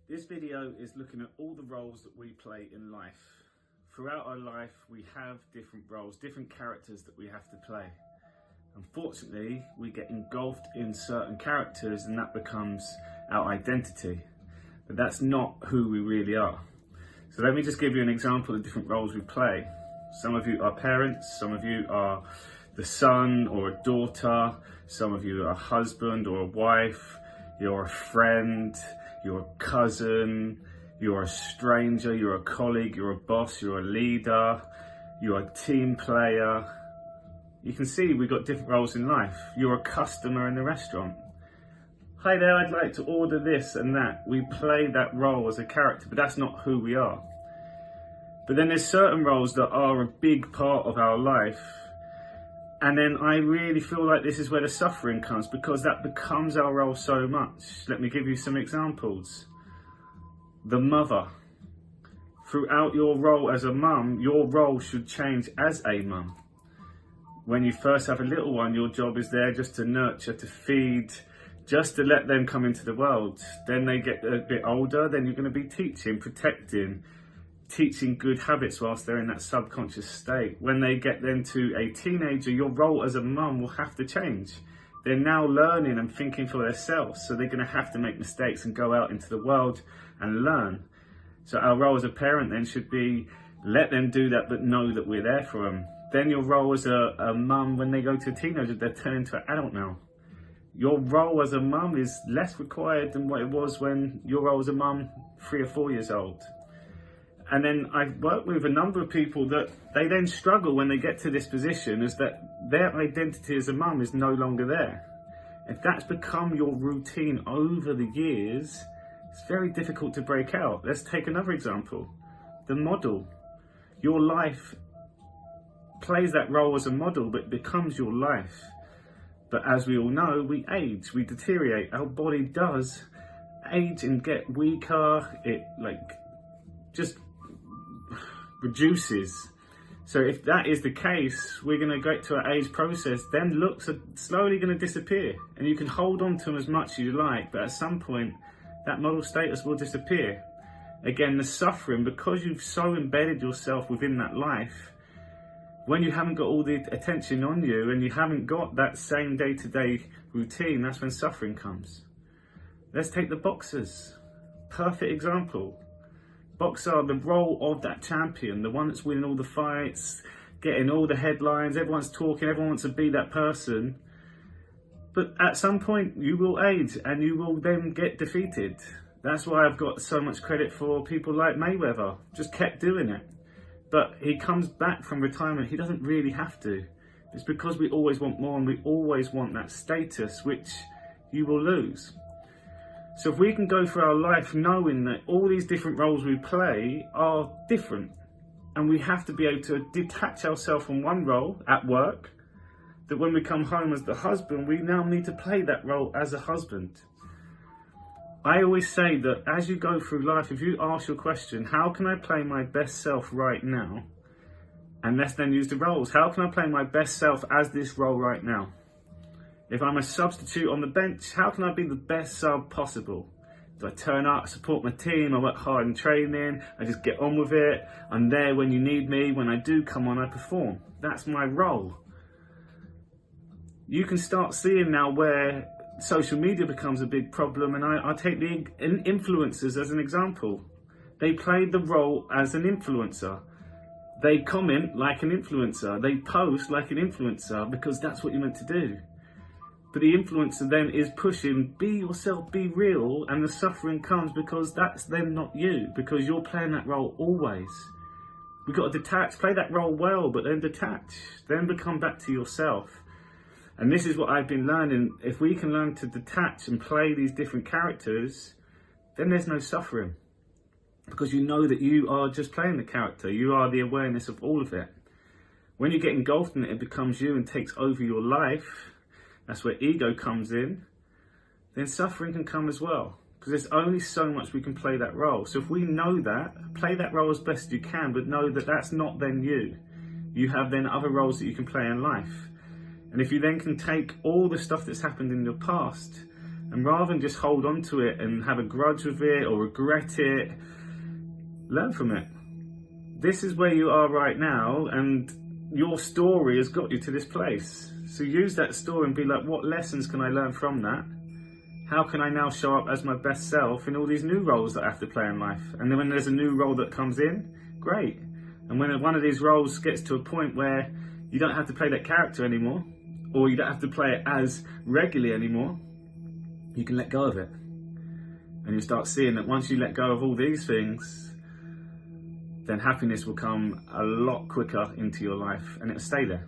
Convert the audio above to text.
This video is looking at all the roles that we play in life. Throughout our life, we have different roles, different characters that we have to play. Unfortunately, we get engulfed in certain characters and that becomes our identity. But that's not who we really are. So let me just give you an example of different roles we play. Some of you are parents, some of you are the son or a daughter, some of you are a husband or a wife, you're a friend, you're a cousin, you're a stranger, you're a colleague, you're a boss, you're a leader, you're a team player. You can see we've got different roles in life. You're a customer in the restaurant. Hi there, I'd like to order this and that. We play that role as a character, but that's not who we are. But then there's certain roles that are a big part of our life. And then I really feel like this is where the suffering comes, because that becomes our role so much. Let me give you some examples. The mother. Throughout your role as a mum, your role should change as a mum. When you first have a little one, your job is there just to nurture, to feed, just to let them come into the world. Then they get a bit older, then you're going to be teaching, protecting, teaching good habits whilst they're in that subconscious state. When they get then to a teenager, your role as a mum will have to change. They're now learning and thinking for themselves, so they're going to have to make mistakes and go out into the world and learn. So our role as a parent then should be, let them do that, but know that we're there for them. Then your role as a mum, when they go to a teenager, they're turning into an adult now. Your role as a mum is less required than what it was when your role as a mum 3 or 4 years old. And then I've worked with a number of people that they then struggle when they get to this position, is that their identity as a mum is no longer there. If that's become your routine over the years, it's very difficult to break out. Let's take another example. The model. Your life plays that role as a model, but it becomes your life. But as we all know, we age, we deteriorate. Our body does age and get weaker. It just reduces. So if that is the case, we're going to get to our age process, then looks are slowly going to disappear, and you can hold on to them as much as you like, but at some point that model status will disappear. Again, the suffering, because you've so embedded yourself within that life, when you haven't got all the attention on you and you haven't got that same day-to-day routine, that's when suffering comes. Let's take the boxers. Perfect example. Boxer, the role of that champion, the one that's winning all the fights, getting all the headlines, everyone's talking, everyone wants to be that person. But at some point you will age and you will then get defeated. That's why I've got so much credit for people like Mayweather, just kept doing it. But he comes back from retirement, he doesn't really have to. It's because we always want more and we always want that status, which you will lose. So if we can go through our life knowing that all these different roles we play are different, and we have to be able to detach ourselves from one role at work, that when we come home as the husband, we now need to play that role as a husband. I always say that as you go through life, if you ask your question, how can I play my best self right now? And let's then use the roles. How can I play my best self as this role right now? If I'm a substitute on the bench, how can I be the best sub possible? Do I turn up, support my team, I work hard in training, I just get on with it, I'm there when you need me, when I do come on, I perform. That's my role. You can start seeing now where social media becomes a big problem, and I take the influencers as an example. They play the role as an influencer. They comment like an influencer, they post like an influencer, because that's what you're meant to do. But the influencer then is pushing, be yourself, be real, and the suffering comes because that's then not you, because you're playing that role always. We've got to detach, play that role well, but then detach, then become back to yourself. And this is what I've been learning. If we can learn to detach and play these different characters, then there's no suffering, because you know that you are just playing the character. You are the awareness of all of it. When you get engulfed in it, it becomes you and takes over your life. That's where ego comes in. Then suffering can come as well, because there's only so much we can play that role. So if we know that, play that role as best you can, but know that that's not then you. You have then other roles that you can play in life. And if you then can take all the stuff that's happened in your past And rather than just hold on to it and have a grudge with it or regret it, learn from it. This is where you are right now, and your story has got you to this place. So use that story and be like, what lessons can I learn from that? How can I now show up as my best self in all these new roles that I have to play in life? And then when there's a new role that comes in, great. And when one of these roles gets to a point where you don't have to play that character anymore, or you don't have to play it as regularly anymore, you can let go of it. And you start seeing that once you let go of all these things, then happiness will come a lot quicker into your life, and it'll stay there.